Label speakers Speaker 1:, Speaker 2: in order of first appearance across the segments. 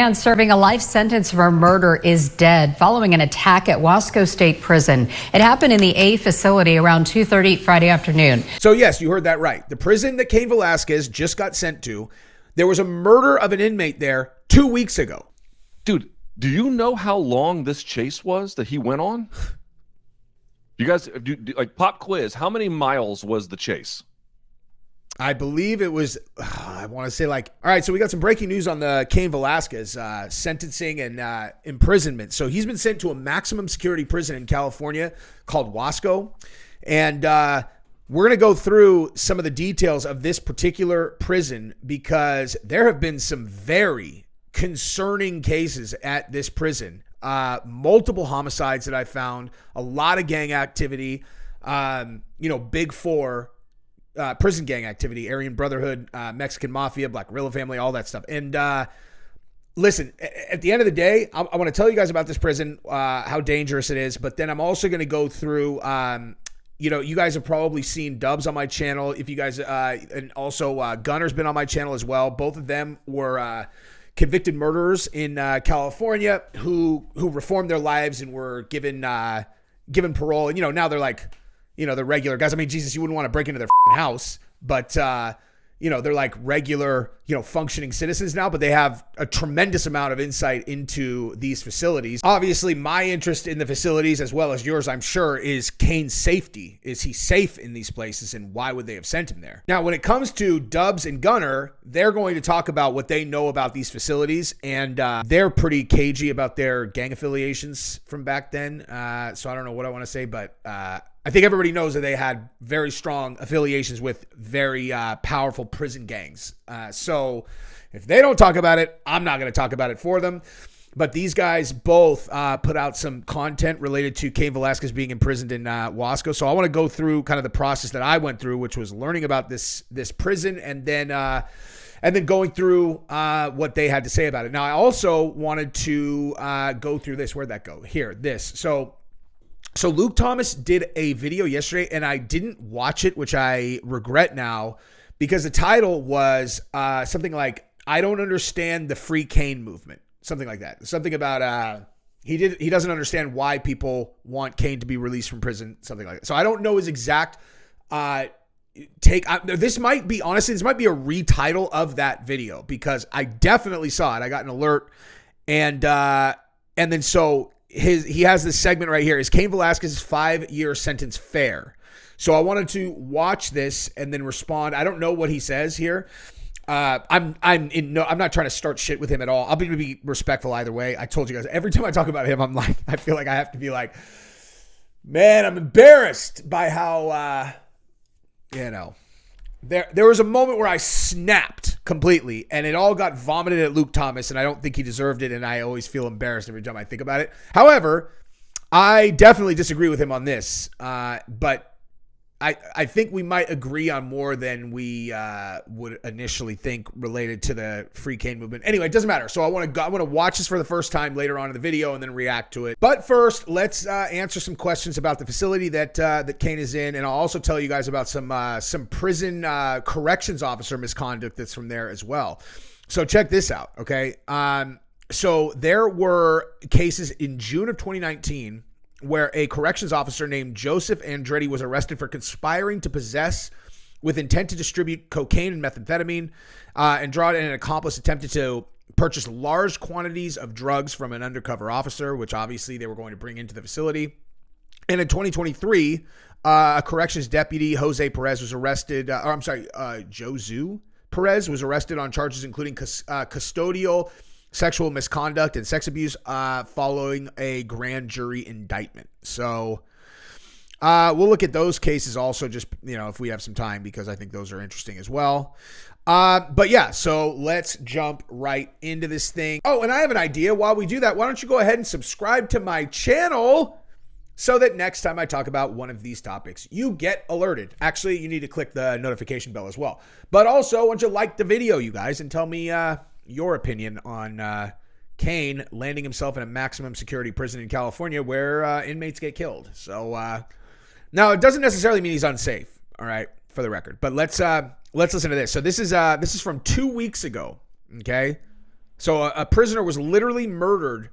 Speaker 1: Man serving a life sentence for murder is dead following an attack at WASCO State Prison. It happened in the A facility around 2:30 Friday afternoon.
Speaker 2: So yes, you heard that right. The prison that Cain Velasquez just got sent to, there was a murder of an inmate there 2 weeks ago.
Speaker 3: Dude, do you know how long this chase was that he went on? You guys, like pop quiz, how many miles was the chase?
Speaker 2: I believe it was, I want to say all right, so we got some breaking news on the Cain Velasquez sentencing and imprisonment. So he's been sent to a maximum security prison in California called WASCO. And we're going to go through some of the details of this particular prison because there have been some very concerning cases at this prison. Multiple homicides that I found, a lot of gang activity, big four, prison gang activity, Aryan Brotherhood, Mexican Mafia, Black Guerrilla Family, all that stuff. And listen, at the end of the day, I want to tell you guys about this prison, how dangerous it is. But then I'm also going to go through, you guys have probably seen Dubs on my channel. If you guys, and also Gunner's been on my channel as well. Both of them were convicted murderers in California who reformed their lives and were given parole. And, now they're like, they're regular guys. I mean, Jesus, you wouldn't want to break into their house, but, they're like regular, functioning citizens now, but they have a tremendous amount of insight into these facilities. Obviously, my interest in the facilities, as well as yours, I'm sure, is Cain's safety. Is he safe in these places, and why would they have sent him there? Now, when it comes to Dubs and Gunner, they're going to talk about what they know about these facilities, and they're pretty cagey about their gang affiliations from back then. So I don't know what I want to say, but I think everybody knows that they had very strong affiliations with very powerful prison gangs. So if they don't talk about it, I'm not going to talk about it for them. But these guys both put out some content related to Cain Velasquez being imprisoned in WASCO. So I want to go through kind of the process that I went through, which was learning about this prison and then going through what they had to say about it. Now, I also wanted to go through this. Where'd that go? Here, this. So Luke Thomas did a video yesterday, and I didn't watch it, which I regret now, because the title was something like, I don't understand the free Cain movement. Something like that. Something about he doesn't understand why people want Cain to be released from prison, something like that. So I don't know his exact take. This might be a retitle of that video, because I definitely saw it. I got an alert, and then so he has this segment right here. Is Cain Velasquez's 5-year sentence fair? So I wanted to watch this and then respond. I don't know what he says here. I'm not trying to start shit with him at all. I'll be respectful either way. I told you guys, every time I talk about him, I feel like I have to be like, man, I'm embarrassed by how, There was a moment where I snapped completely, and it all got vomited at Luke Thomas, and I don't think he deserved it, and I always feel embarrassed every time I think about it. However, I definitely disagree with him on this, but I think we might agree on more than we would initially think related to the free Cain movement. Anyway, it doesn't matter. So I want to watch this for the first time later on in the video and then react to it. But first, let's answer some questions about the facility that Cain is in, and I'll also tell you guys about some prison corrections officer misconduct that's from there as well. So check this out, okay? So there were cases in June of 2019 where a corrections officer named Joseph Andretti was arrested for conspiring to possess with intent to distribute cocaine and methamphetamine. Andrade and an accomplice attempted to purchase large quantities of drugs from an undercover officer, which obviously they were going to bring into the facility. And in 2023, a corrections deputy, Jose Perez, was arrested. Josu Perez was arrested on charges including custodial sexual misconduct and sex abuse following a grand jury indictment. So we'll look at those cases also, just, if we have some time, because I think those are interesting as well. But yeah, so let's jump right into this thing. Oh, and I have an idea. While we do that, why don't you go ahead and subscribe to my channel so that next time I talk about one of these topics, you get alerted. Actually, you need to click the notification bell as well. But also, why don't you like the video, you guys, and tell me your opinion on Cain landing himself in a maximum security prison in California where inmates get killed. So now it doesn't necessarily mean he's unsafe, all right, for the record. But let's listen to this. So this is from 2 weeks ago, okay? So a prisoner was literally murdered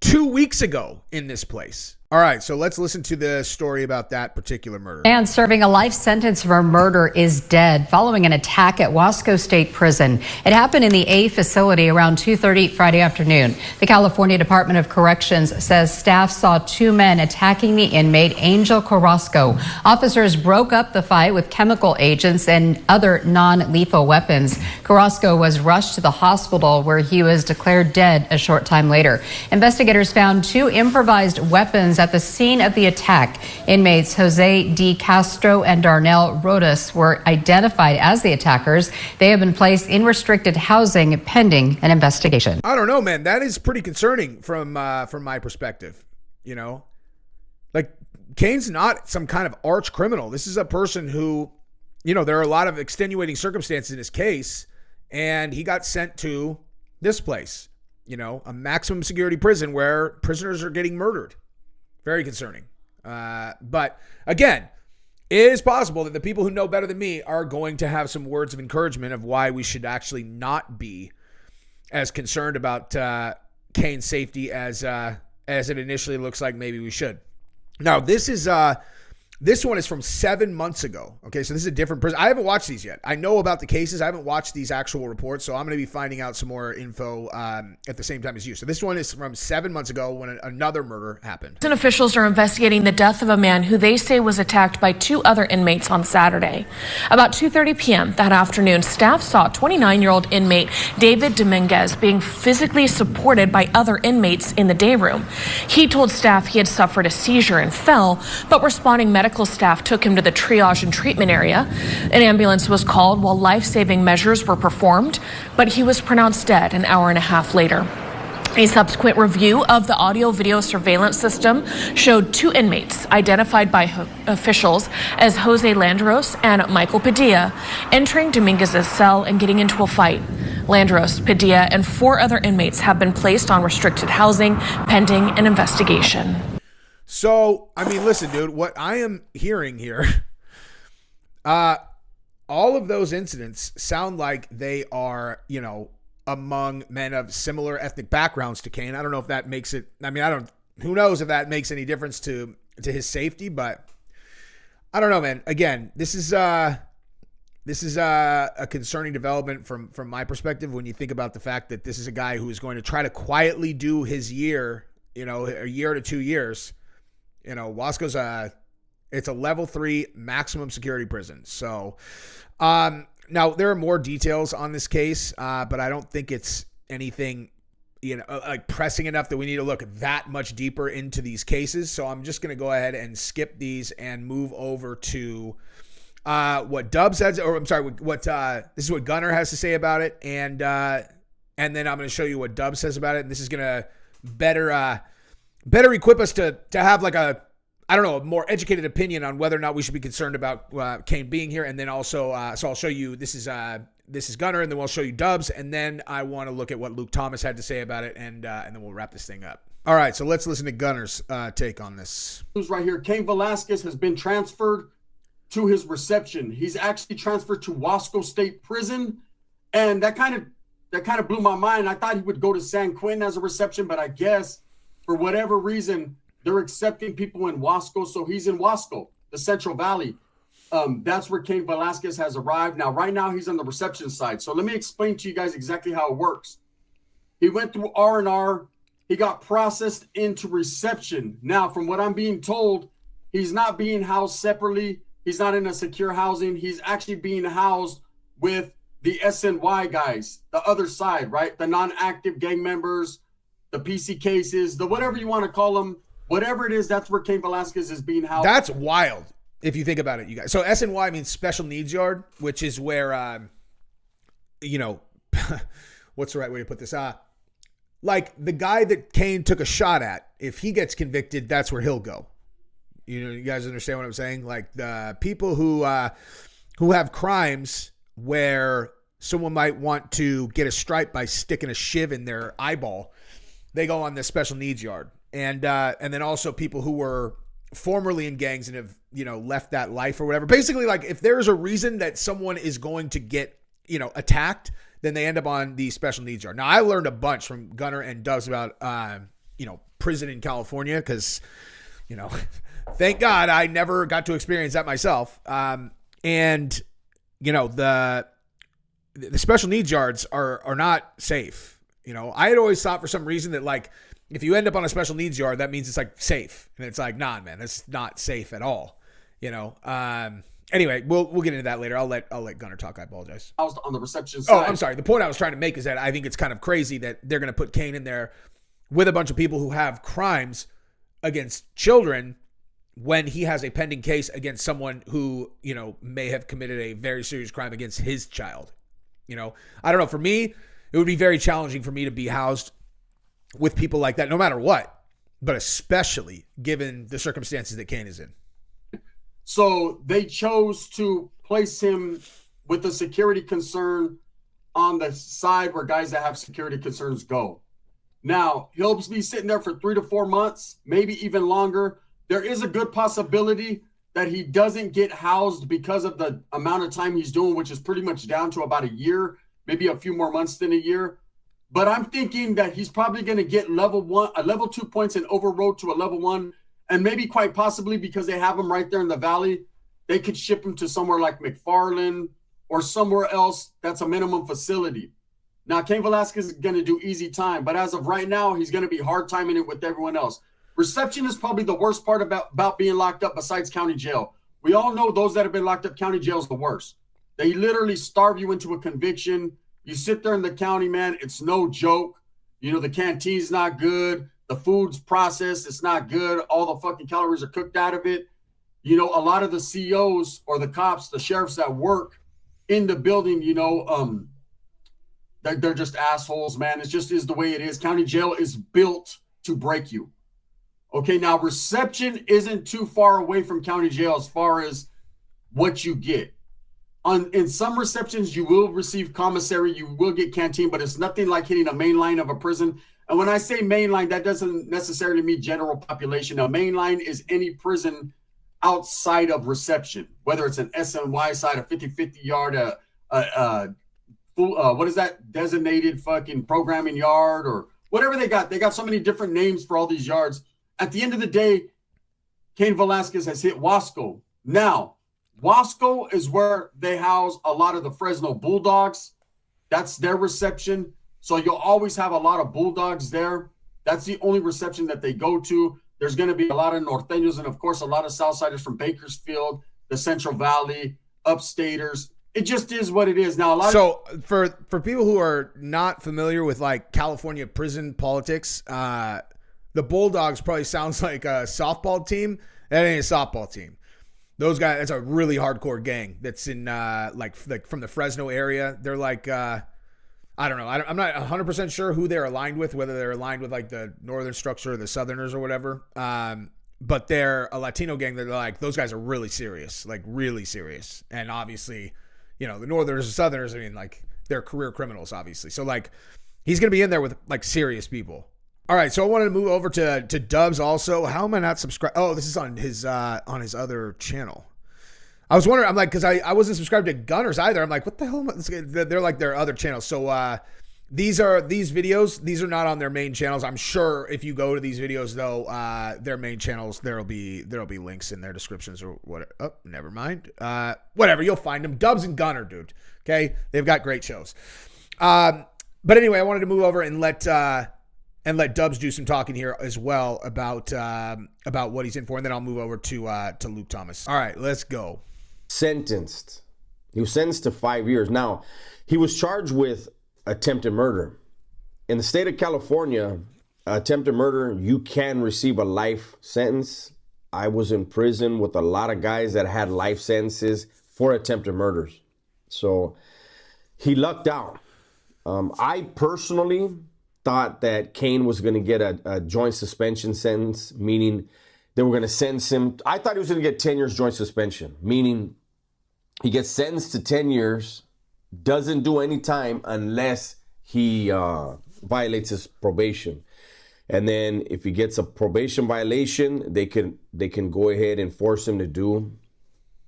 Speaker 2: 2 weeks ago in this place. All right, so let's listen to the story about that particular murder.
Speaker 1: Man serving a life sentence for murder is dead following an attack at Wasco State Prison. It happened in the A facility around 2:30 Friday afternoon. The California Department of Corrections says staff saw two men attacking the inmate, Angel Carrasco. Officers broke up the fight with chemical agents and other non-lethal weapons. Carrasco was rushed to the hospital where he was declared dead a short time later. Investigators found two improvised weapons at the scene of the attack. Inmates Jose D. Castro and Darnell Rodas were identified as the attackers. They have been placed in restricted housing pending an investigation.
Speaker 2: I don't know, man. That is pretty concerning from my perspective. You know, like Cain's not some kind of arch criminal. This is a person who, you know, there are a lot of extenuating circumstances in his case, and he got sent to this place, you know, a maximum security prison where prisoners are getting murdered. Very concerning. But again, it is possible that the people who know better than me are going to have some words of encouragement of why we should actually not be as concerned about Cain's safety as it initially looks like maybe we should. Now, this one is from 7 months ago. Okay, so this is a different prison. I haven't watched these yet. I know about the cases. I haven't watched these actual reports, so I'm going to be finding out some more info at the same time as you. So this one is from 7 months ago when another murder happened.
Speaker 4: Prison officials are investigating the death of a man who they say was attacked by two other inmates on Saturday. About 2:30 p.m. that afternoon, staff saw 29-year-old inmate David Dominguez being physically supported by other inmates in the day room. He told staff he had suffered a seizure and fell, but responding medical staff took him to the triage and treatment area. An ambulance was called while life-saving measures were performed, but he was pronounced dead an hour and a half later. A subsequent review of the audio-video surveillance system showed two inmates identified by officials as Jose Landros and Michael Padilla entering Dominguez's cell and getting into a fight. Landros, Padilla, and four other inmates have been placed on restricted housing pending an investigation.
Speaker 2: So, I mean, listen, dude, what I am hearing here, all of those incidents sound like they are, you know, among men of similar ethnic backgrounds to Cain. I don't know if that makes it, I mean, who knows if that makes any difference to his safety, but I don't know, man. Again, this is a concerning development from my perspective when you think about the fact that this is a guy who is going to try to quietly do his year, you know, a year to 2 years. You know, Wasco's it's a level 3 maximum security prison. So, now there are more details on this case, but I don't think it's anything, you know, like pressing enough that we need to look that much deeper into these cases. So I'm just going to go ahead and skip these and move over to what Dubs has, or I'm sorry, what this is what Gunner has to say about it, and then I'm going to show you what Dubs says about it, and this is going to better equip us to have like a more educated opinion on whether or not we should be concerned about Cain being here. And then also, so I'll show you, this is Gunner, and then we'll show you Dubs. And then I want to look at what Luke Thomas had to say about it. And then we'll wrap this thing up. All right. So let's listen to Gunner's take on this.
Speaker 5: Right here. Cain Velasquez has been transferred to his reception. He's actually transferred to Wasco State Prison. And that kind of blew my mind. I thought he would go to San Quentin as a reception, but I guess for whatever reason, they're accepting people in Wasco. So he's in Wasco, the Central Valley. That's where Cain Velasquez has arrived. Now, right now, he's on the reception side. So let me explain to you guys exactly how it works. He went through R&R. He got processed into reception. Now, from what I'm being told, he's not being housed separately. He's not in a secure housing. He's actually being housed with the SNY guys, the other side, right? The non-active gang members, the PC cases, the whatever you want to call them, whatever it is, that's where Cain Velasquez is being housed.
Speaker 2: That's wild if you think about it, you guys. So SNY means special needs yard, which is where, you know, what's the right way to put this? Like the guy that Cain took a shot at, if he gets convicted, that's where he'll go. You know, you guys understand what I'm saying? Like the people who have crimes where someone might want to get a stripe by sticking a shiv in their eyeball, they go on the special needs yard. And then also people who were formerly in gangs and have, you know, left that life or whatever. Basically, like if there's a reason that someone is going to get, you know, attacked, then they end up on the special needs yard. Now, I learned a bunch from Gunner and Doves about, prison in California because, thank God I never got to experience that myself. The special needs yards are not safe. I had always thought for some reason that, like, if you end up on a special needs yard, that means it's like safe. And it's like, nah, man, that's not safe at all. Anyway, we'll get into that later. I'll let Gunner talk. I apologize.
Speaker 5: I was on the reception side.
Speaker 2: Oh, I'm sorry. The point I was trying to make is that I think it's kind of crazy that they're going to put Cain in there with a bunch of people who have crimes against children when he has a pending case against someone who, may have committed a very serious crime against his child. I don't know. For me, it would be very challenging for me to be housed with people like that, no matter what, but especially given the circumstances that Cain is in.
Speaker 5: So they chose to place him with a security concern on the side where guys that have security concerns go. Now, he'll be sitting there for 3 to 4 months, maybe even longer. There is a good possibility that he doesn't get housed because of the amount of time he's doing, which is pretty much down to about a year, maybe a few more months than a year. But I'm thinking that he's probably going to get level 2 points and overrode to a level 1. And maybe quite possibly because they have him right there in the valley, they could ship him to somewhere like McFarland or somewhere else that's a minimum facility. Now, Cain Velasquez is going to do easy time, but as of right now, he's going to be hard timing it with everyone else. Reception is probably the worst part about being locked up besides county jail. We all know those that have been locked up, county jail is the worst. They literally starve you into a conviction. You sit there in the county, man, it's no joke. The canteen's not good. The food's processed. It's not good. All the fucking calories are cooked out of it. A lot of the COs or the cops, the sheriffs that work in the building, they're just assholes, man. It just is the way it is. County jail is built to break you. Okay, now reception isn't too far away from county jail as far as what you get. In some receptions, you will receive commissary, you will get canteen, but it's nothing like hitting a main line of a prison. And when I say main line, that doesn't necessarily mean general population. A main line is any prison outside of reception, whether it's an SNY side, a 50-50 yard, what is that, designated fucking programming yard or whatever they got. They got so many different names for all these yards. At the end of the day, Cain Velasquez has hit WASCO. Now, WASCO is where they house a lot of the Fresno Bulldogs. That's their reception. So you'll always have a lot of Bulldogs there. That's the only reception that they go to. There's going to be a lot of Norteños and, of course, a lot of Southsiders from Bakersfield, the Central Valley, Upstaters. It just is what it is. Now,
Speaker 2: for people who are not familiar with, like, California prison politics, the Bulldogs probably sounds like a softball team. That ain't a softball team. Those guys, that's a really hardcore gang that's in, like from the Fresno area. They're like, I don't know. I'm not 100% sure who they're aligned with, whether they're aligned with like the Northern structure or the Southerners or whatever. But they're a Latino gang that, like, those guys are really serious, like really serious. And obviously, the Northerners and Southerners, I mean, like, they're career criminals, obviously. So, like, he's going to be in there with, like, serious people. All right, so I wanted to move over to Dubs also. How am I not subscribed? Oh, this is on his other channel. I was wondering, I'm like, because I wasn't subscribed to Gunners either. I'm like, what the hell? They're like their other channels. So these videos, these are not on their main channels. I'm sure if you go to these videos though, their main channels, there'll be links in their descriptions or whatever. Oh, never mind. Whatever, you'll find them. Dubs and Gunner, dude. Okay, they've got great shows. But anyway, I wanted to move over and let Dubs do some talking here as well about what he's in for, and then I'll move over to Luke Thomas. All right, let's go.
Speaker 6: Sentenced. He was sentenced to 5 years. Now, he was charged with attempted murder. In the state of California, attempted murder, you can receive a life sentence. I was in prison with a lot of guys that had life sentences for attempted murders. So he lucked out. I personally thought that Cain was going to get a joint suspension sentence, meaning they were going to sentence him. I thought he was going to get 10 years joint suspension, meaning he gets sentenced to 10 years, doesn't do any time unless he violates his probation. And then if he gets a probation violation, they can go ahead and force him to do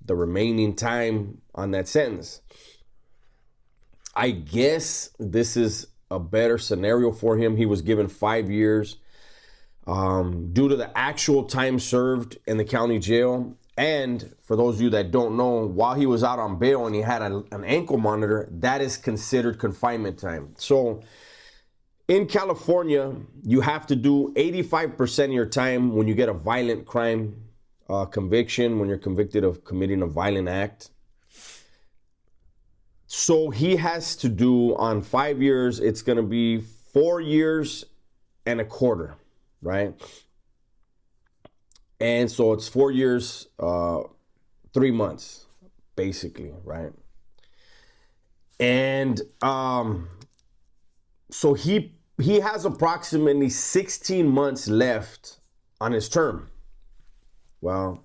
Speaker 6: the remaining time on that sentence. I guess this is a better scenario for him. He was given 5 years due to the actual time served in the county jail. And for those of you that don't know, while he was out on bail and he had an ankle monitor, that is considered confinement time. So in California, you have to do 85% of your time when you get a violent crime conviction, when you're convicted of committing a violent act. So he has to do, on 5 years, it's going to be 4 years and a quarter, right? And so it's 4 years, 3 months, basically, right? And so he has approximately 16 months left on his term. Well,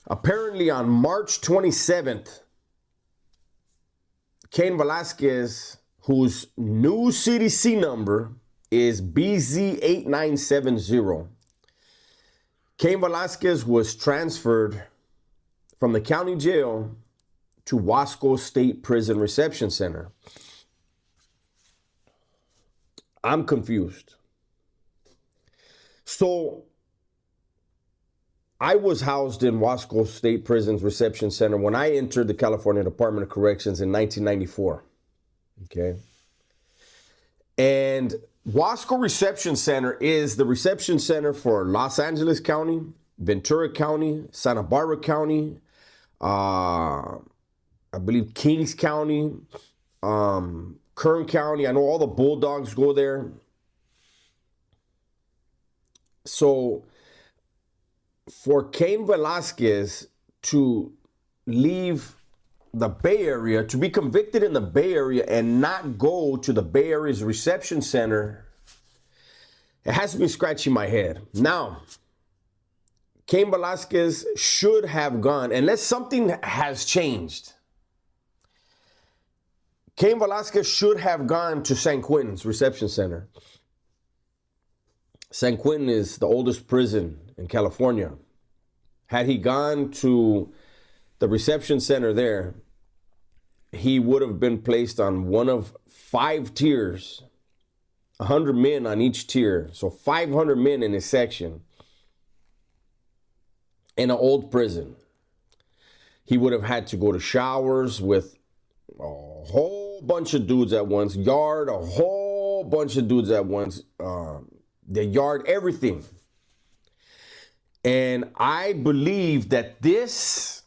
Speaker 6: apparently on March 27th, Cain Velasquez, whose new CDC number is BZ8970, Cain Velasquez was transferred from the county jail to WASCO State Prison Reception Center. I'm confused. So I was housed in Wasco State Prison's Reception Center when I entered the California Department of Corrections in 1994. Okay. And Wasco Reception Center is the reception center for Los Angeles County, Ventura County, Santa Barbara County, I believe Kings County, Kern County. I know all the Bulldogs go there. So for Cain Velasquez to leave the Bay Area, to be convicted in the Bay Area and not go to the Bay Area's reception center, it has me scratching my head. Now, Cain Velasquez should have gone, unless something has changed, Cain Velasquez should have gone to San Quentin's reception center. San Quentin is the oldest prison in California. Had he gone to the reception center there, he would have been placed on one of 5 tiers, 100 men on each tier. So 500 men in his section in an old prison. He would have had to go to showers with a whole bunch of dudes at once, yard a whole bunch of dudes at once, the yard, everything. And I believe that this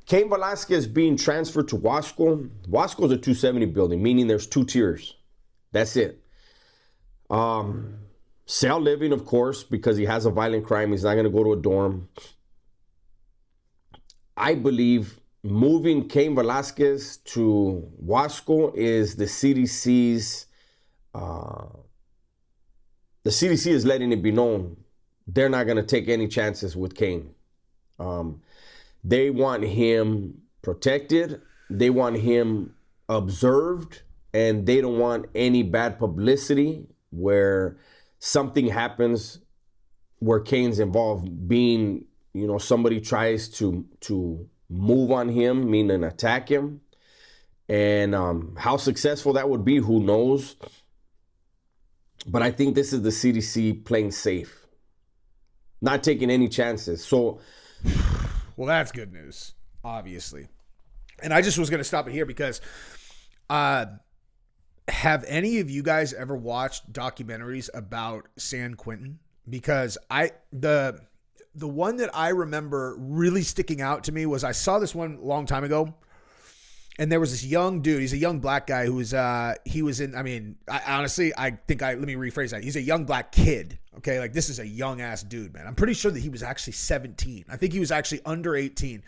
Speaker 6: Cain Velasquez being transferred to Wasco. Wasco is a 270 building, meaning there's 2 tiers. That's it. Cell living, of course, because he has a violent crime. He's not going to go to a dorm. I believe moving Cain Velasquez to Wasco is the CDC's. The CDC is letting it be known they're not going to take any chances with Cain. They want him protected. They want him observed, and they don't want any bad publicity where something happens where Cain's involved, being, somebody tries to move on him, meaning attack him. And how successful that would be, who knows? But I think this is the CDC playing safe, not taking any chances. So,
Speaker 2: well, that's good news, obviously. And I just was going to stop it here because have any of you guys ever watched documentaries about San Quentin? Because the one that I remember really sticking out to me was, I saw this one a long time ago, and there was this young dude. He's a young black guy who's he was in. I mean, let me rephrase that. He's a young black kid. Okay, like, this is a young ass dude, man. I'm pretty sure that he was actually 17. I think he was actually under 18.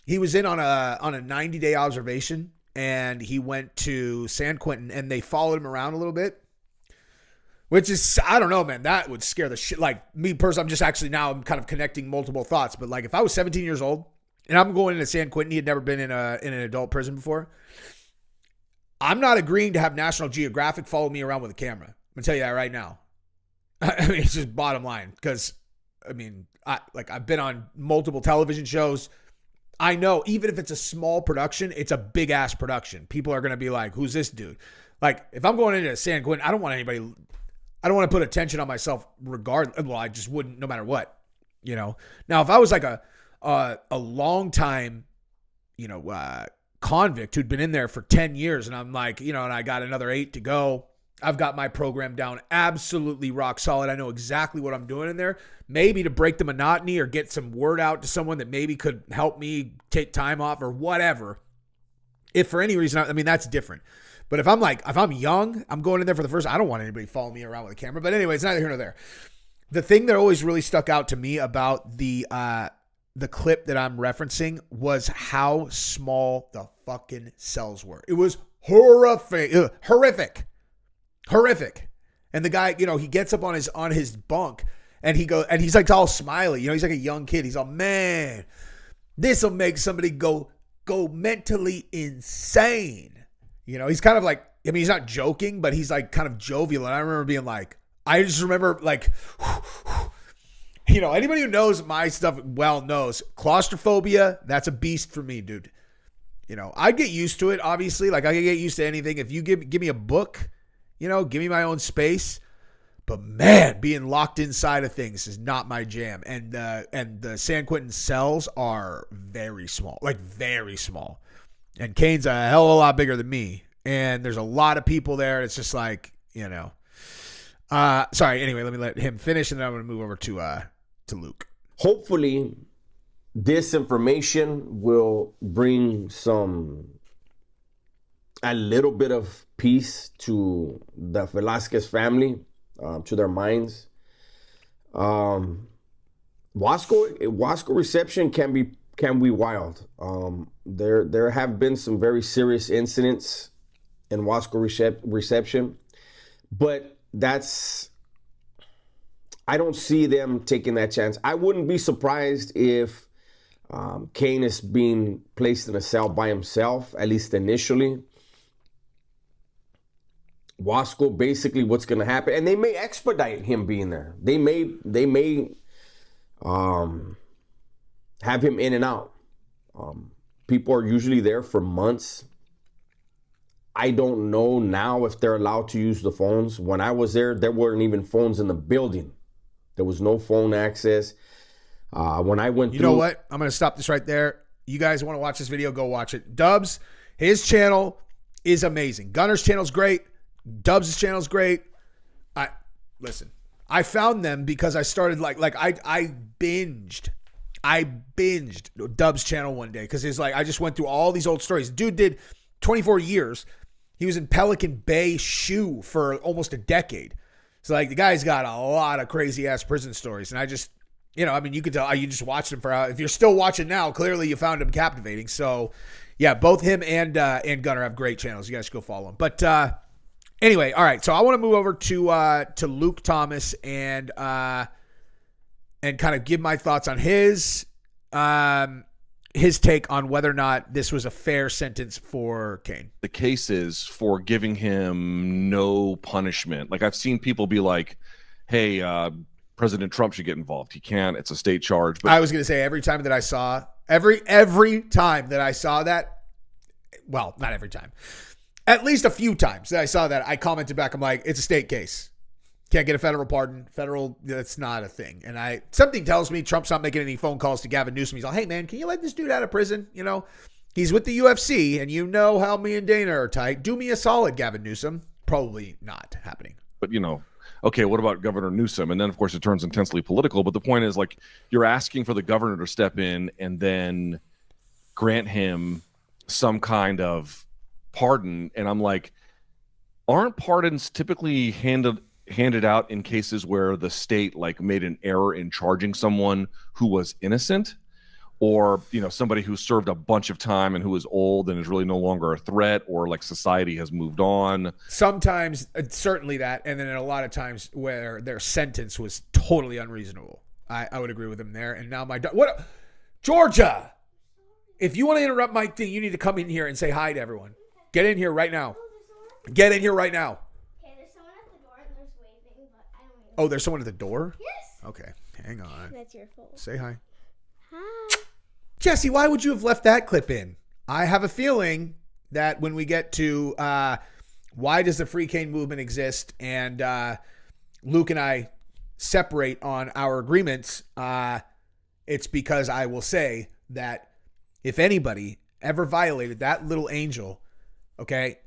Speaker 2: He was in on a 90-day observation, and he went to San Quentin, and they followed him around a little bit. Which is, I don't know, man, that would scare the shit. Like, me personally, I'm kind of connecting multiple thoughts. But like, if I was 17 years old and I'm going into San Quentin, he had never been in an adult prison before, I'm not agreeing to have National Geographic follow me around with a camera. I'm going to tell you that right now. I mean, it's just bottom line. Because, I mean, I've been on multiple television shows. I know even if it's a small production, it's a big ass production. People are going to be like, who's this dude? Like if I'm going into San Quentin, I don't want to put attention on myself regardless. Well, I just wouldn't no matter what, you know? Now, if I was like a long time, convict who'd been in there for 10 years and I'm like, and I got another 8 to go, I've got my program down absolutely rock solid. I know exactly what I'm doing in there. Maybe to break the monotony or get some word out to someone that maybe could help me take time off or whatever. If for any reason, I mean, that's different. But if I'm young, I'm going in there for the first, I don't want anybody following me around with a camera. But anyway, it's neither here nor there. The thing that always really stuck out to me about the clip that I'm referencing was how small the fucking cells were. It was horrific. And the guy, he gets up on his bunk and he's like all smiley, he's like a young kid. He's all, man, this will make somebody go mentally insane. He's kind of like, I mean, he's not joking, but he's like kind of jovial. And I remember being like, anybody who knows my stuff well knows claustrophobia. That's a beast for me, dude. I'd get used to it. Obviously, like I can get used to anything. If you give me a book, give me my own space. But man, being locked inside of things is not my jam. And the San Quentin cells are very small, like very small. And Cain's a hell of a lot bigger than me. And there's a lot of people there. It's just like, sorry. Anyway, let me let him finish, and then I'm going to move over to Luke.
Speaker 6: Hopefully, this information will bring a little bit of peace to the Velasquez family, to their minds. WASCO reception can be wild. There have been some very serious incidents in WASCO reception, but I don't see them taking that chance. I wouldn't be surprised if Cain is being placed in a cell by himself, at least initially. WASCO, basically what's going to happen, and they may expedite him being there. They may have him in and out. People are usually there for months. I don't know now if they're allowed to use the phones. When I was there weren't even phones in the building. There was no phone access. When I went through... You
Speaker 2: know what? I'm going to stop this right there. You guys want to watch this video, go watch it. Dubs, his channel is amazing. Gunner's channel's great. Dubs' channel's great. Listen, I found them because I started I binged Dubs' channel one day because it's like I just went through all these old stories. Dude did 24 years. He was in Pelican Bay SHU for almost a decade. So like the guy's got a lot of crazy ass prison stories. And I just, you could tell you just watched him if you're still watching now, clearly you found him captivating. So yeah, both him and Gunner have great channels. You guys should go follow them. But anyway, all right. So I want to move over to Luke Thomas and kind of give my thoughts on his take on whether or not this was a fair sentence for Cain.
Speaker 3: The case is for giving him no punishment. Like I've seen people be like, hey, President Trump should get involved. He can't. It's a state charge. But
Speaker 2: I was going to say every time that I saw that, well, not every time, at least a few times that I saw that, I commented back. I'm like, it's a state case. Can't get a federal pardon. That's not a thing. And something tells me Trump's not making any phone calls to Gavin Newsom. He's like, hey man, can you let this dude out of prison? He's with the UFC and you know how me and Dana are tight. Do me a solid, Gavin Newsom. Probably not happening.
Speaker 3: But okay, what about Governor Newsom? And then of course it turns intensely political. But the point is like, you're asking for the governor to step in and then grant him some kind of pardon. And I'm like, aren't pardons typically handed out in cases where the state made an error in charging someone who was innocent, or somebody who served a bunch of time and who is old and is really no longer a threat, or society has moved on?
Speaker 2: Sometimes certainly that, and then a lot of times where their sentence was totally unreasonable. I would agree with him there. And now Georgia, if you want to interrupt my thing, you need to come in here and say hi to everyone. Get in here right now. Get in here right now. Oh, there's someone at the door?
Speaker 7: Yes.
Speaker 2: Okay, hang on.
Speaker 7: That's your fault.
Speaker 2: Say hi.
Speaker 7: Hi.
Speaker 2: Jesse, why would you have left that clip in? I have a feeling that when we get to why does the Free Cain movement exist, and Luke and I separate on our agreements, it's because I will say that if anybody ever violated that little angel, okay,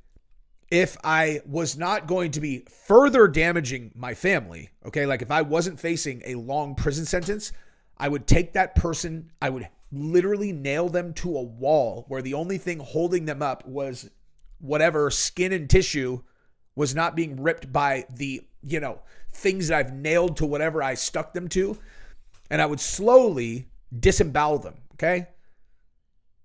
Speaker 2: if I was not going to be further damaging my family, okay, like if I wasn't facing a long prison sentence, I would take that person, I would literally nail them to a wall where the only thing holding them up was whatever skin and tissue was not being ripped by the, things that I've nailed to whatever I stuck them to. And I would slowly disembowel them, okay?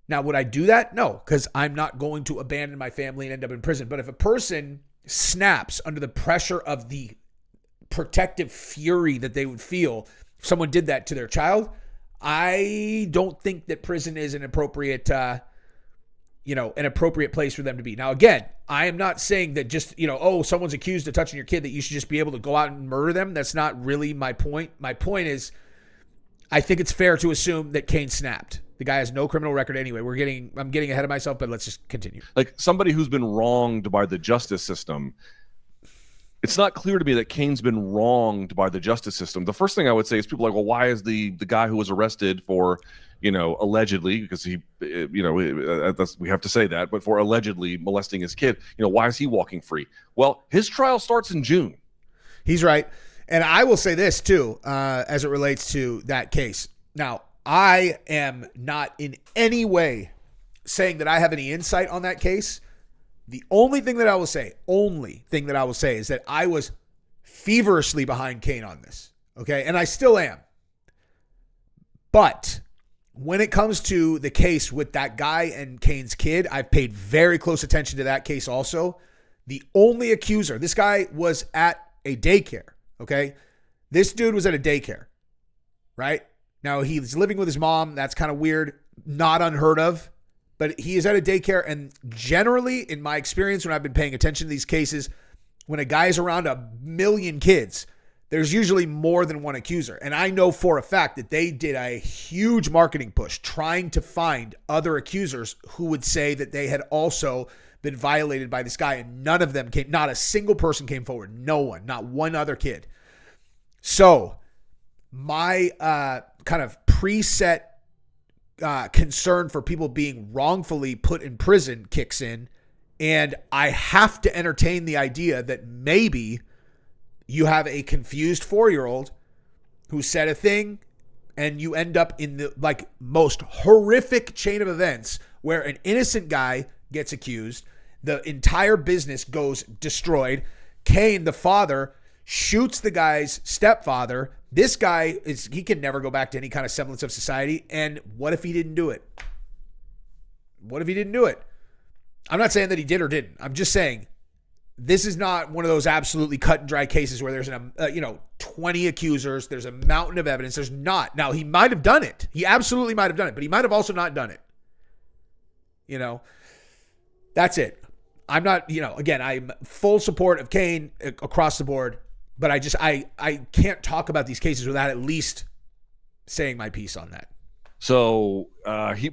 Speaker 2: Now, would I do that? No, because I'm not going to abandon my family and end up in prison. But if a person snaps under the pressure of the protective fury that they would feel if someone did that to their child, I don't think that prison is an appropriate, an appropriate place for them to be. Now, again, I am not saying that just, someone's accused of touching your kid, that you should just be able to go out and murder them. That's not really my point. My point is, I think it's fair to assume that Cain snapped. The guy has no criminal record anyway. I'm getting ahead of myself, but let's just continue.
Speaker 3: Like somebody who's been wronged by the justice system, it's not clear to me that Cain's been wronged by the justice system. The first thing I would say is people are like, well, why is the guy who was arrested for, allegedly, because he, we have to say that, but for allegedly molesting his kid, why is he walking free? Well, his trial starts in June.
Speaker 2: He's right. And I will say this too, as it relates to that case. Now, I am not in any way saying that I have any insight on that case. The only thing that I will say is that I was feverishly behind Cain on this. Okay. And I still am. But when it comes to the case with that guy and Cain's kid, I've paid very close attention to that case also. The only accuser, this guy was at a daycare. Okay. This dude was at a daycare, right? Now he's living with his mom. That's kind of weird. Not unheard of. But he is at a daycare, and generally, in my experience, when I've been paying attention to these cases, when a guy is around 1 million kids, there's usually more than one accuser. And I know for a fact that they did a huge marketing push trying to find other accusers who would say that they had also been violated by this guy, and none of them came, not a single person came forward. No one, not one other kid. So my kind of preset concern for people being wrongfully put in prison kicks in, and I have to entertain the idea that maybe you have a confused 4-year-old who said a thing, and you end up in the most horrific chain of events where an innocent guy gets accused, the entire business goes destroyed. Cain, the father, shoots the guy's stepfather. This guy he can never go back to any kind of semblance of society. And what if he didn't do it? What if he didn't do it? I'm not saying that he did or didn't. I'm just saying this is not one of those absolutely cut and dry cases where there's 20 accusers. There's a mountain of evidence. There's not. Now, he might have done it. He absolutely might have done it, but he might have also not done it. That's it. I'm not, again, I'm full support of Cain across the board. But I can't talk about these cases without at least saying my piece on that.
Speaker 3: So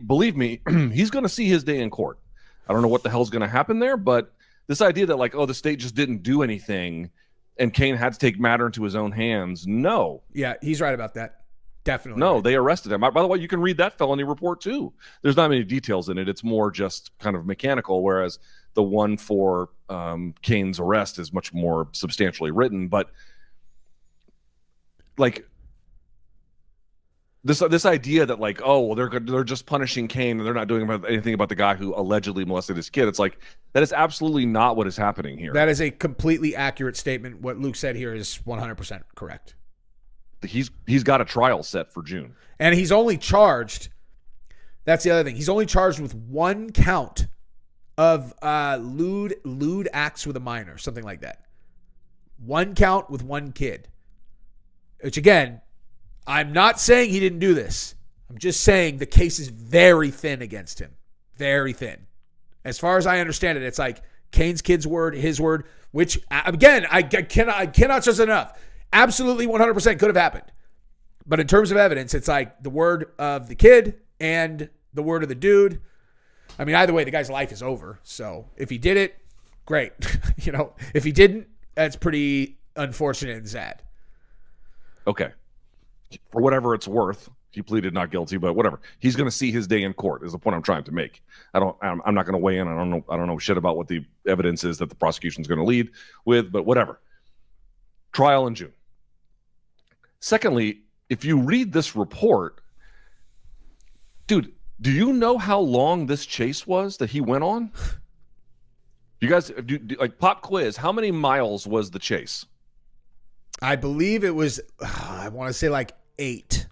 Speaker 3: believe me, he's going to see his day in court. I don't know what the hell's going to happen there, but this idea that the state just didn't do anything and Cain had to take matter into his own hands. No.
Speaker 2: Yeah, he's right about that. Definitely.
Speaker 3: No,
Speaker 2: right.
Speaker 3: They arrested him. By the way, you can read that felony report too. There's not many details in it. It's more just kind of mechanical, whereas the one for Cain's arrest is much more substantially written. But this idea that they're just punishing Cain and they're not doing anything about the guy who allegedly molested his kid. It's that is absolutely not what is happening here.
Speaker 2: That is a completely accurate statement. What Luke said here is 100% correct.
Speaker 3: He's got a trial set for June.
Speaker 2: And he's only charged, that's the other thing, he's only charged with one count of lewd acts with a minor, something like that. One count with one kid. Which again, I'm not saying he didn't do this. I'm just saying the case is very thin against him. Very thin. As far as I understand it, it's Cain's kid's word, his word, which again, I cannot stress enough. Absolutely 100% could have happened. But in terms of evidence, it's the word of the kid and the word of the dude. I mean, either way, the guy's life is over. So if he did it, great. If he didn't, that's pretty unfortunate and sad.
Speaker 3: Okay. For whatever it's worth, he pleaded not guilty, but whatever. He's going to see his day in court is the point I'm trying to make. I'm not going to weigh in. I don't know shit about what the evidence is that the prosecution's going to lead with, but whatever. Trial in June. Secondly, if you read this report, dude, do you know how long this chase was that he went on? You guys, like pop quiz, how many miles was the chase?
Speaker 2: I believe it was, I want to say like 8.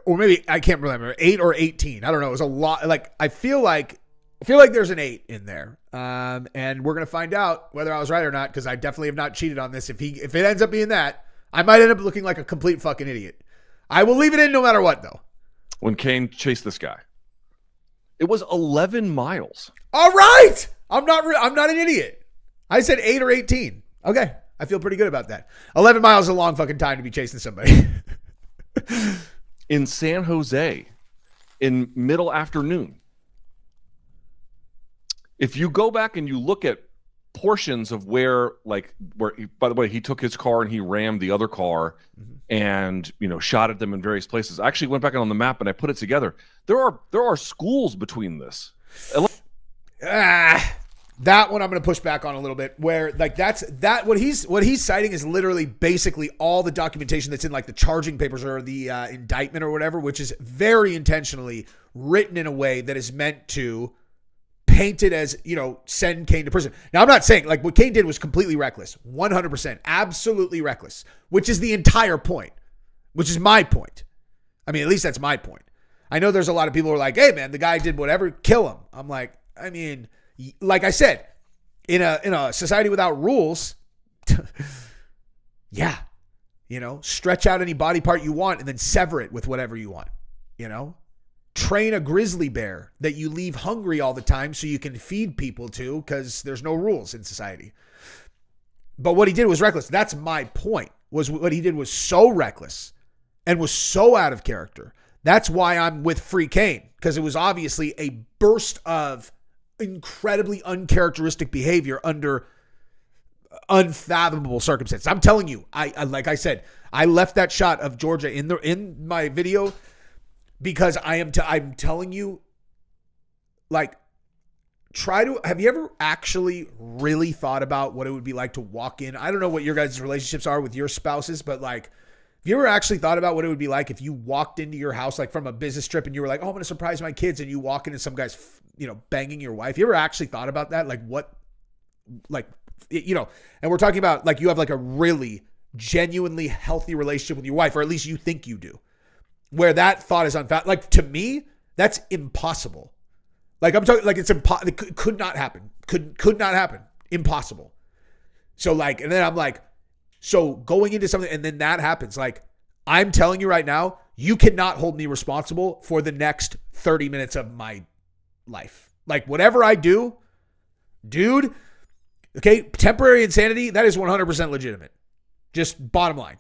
Speaker 2: Or maybe, I can't remember, 8 or 18. I don't know. It was a lot. Like, I feel like there's an 8 in there. And we're going to find out whether I was right or not, because I definitely have not cheated on this. If it ends up being that, I might end up looking like a complete fucking idiot. I will leave it in no matter what, though.
Speaker 3: When Cain chased this guy, it was 11 miles.
Speaker 2: All right. I'm not an idiot. I said 8 or 18. Okay. I feel pretty good about that. 11 miles is a long fucking time to be chasing somebody.
Speaker 3: In San Jose, in middle afternoon. If you go back and you look at portions of where by the way, he took his car and he rammed the other car and, shot at them in various places. I actually went back on the map and I put it together. There are schools between this.
Speaker 2: That one I'm going to push back on a little bit, where what he's citing is literally basically all the documentation that's in like the charging papers or the indictment or whatever, which is very intentionally written in a way that is meant to paint it as, send Cain to prison. Now, I'm not saying like what Cain did was completely reckless, 100%, absolutely reckless, which is the entire point, which is my point. I mean, at least that's my point. I know there's a lot of people who are like, hey man, the guy did whatever, kill him. I'm like, I mean, like I said, in a society without rules, yeah, stretch out any body part you want and then sever it with whatever you want, train a grizzly bear that you leave hungry all the time so you can feed people to, because there's no rules in society. But what he did was reckless. That's my point, was what he did was so reckless and was so out of character. That's why I'm with Free Cain, because it was obviously a burst of incredibly uncharacteristic behavior under unfathomable circumstances. I'm telling you, I like I said, I left that shot of Georgia in my video because I'm telling you, like, have you ever actually really thought about what it would be like to walk in? I don't know what your guys' relationships are with your spouses, but like, have you ever actually thought about what it would be like if you walked into your house, like from a business trip, and you were like, oh, I'm going to surprise my kids, and you walk in and some guy's, banging your wife? You ever actually thought about that? Like what, like, and we're talking about like you have like a really genuinely healthy relationship with your wife, or at least you think you do, where that thought is like, to me, that's impossible. Like I'm talking, like it's impossible. It could not happen. Could not happen. Impossible. So like, and then I'm like, so going into something and then that happens, like I'm telling you right now, you cannot hold me responsible for the next 30 minutes of my life. Like whatever I do, dude, okay, temporary insanity, that is 100% legitimate. Just bottom line.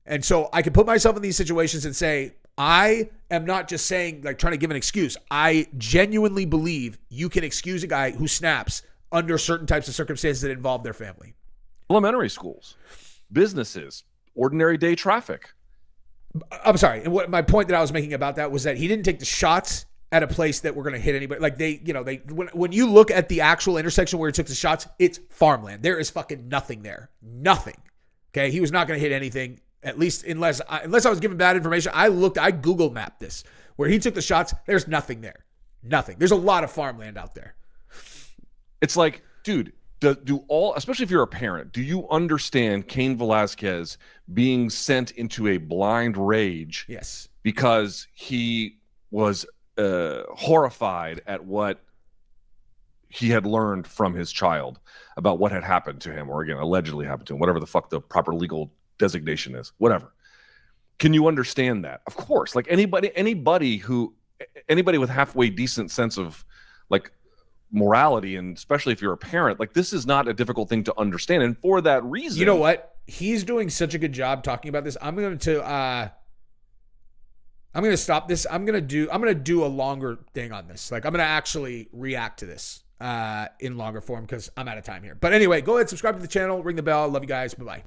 Speaker 2: And so I can put myself in these situations and say, I am not just saying, like, trying to give an excuse. I genuinely believe you can excuse a guy who snaps under certain types of circumstances that involve their family.
Speaker 3: Elementary schools, businesses, ordinary day traffic.
Speaker 2: I'm sorry. And what my point that I was making about that was that he didn't take the shots at a place that were going to hit anybody. Like when you look at the actual intersection where he took the shots, it's farmland. There is fucking nothing there. Nothing. Okay. He was not going to hit anything, at least unless I was given bad information. I Google mapped this where he took the shots. There's nothing there. Nothing. There's a lot of farmland out there.
Speaker 3: It's like, dude, do all, especially if you're a parent, do you understand Cain Velasquez being sent into a blind rage?
Speaker 2: Yes.
Speaker 3: Because he was horrified at what he had learned from his child about what had happened to him, or again, allegedly happened to him, whatever the fuck the proper legal designation is, whatever. Can you understand that? Of course. Like anybody with halfway decent sense of like morality, and especially if you're a parent, like this is not a difficult thing to understand. And for that reason,
Speaker 2: you know what? He's doing such a good job talking about this. I'm going to I'm going to stop this. I'm going to do a longer thing on this. Like, I'm going to actually react to this in longer form because I'm out of time here. But anyway, go ahead, subscribe to the channel, ring the bell. Love you guys. Bye-bye.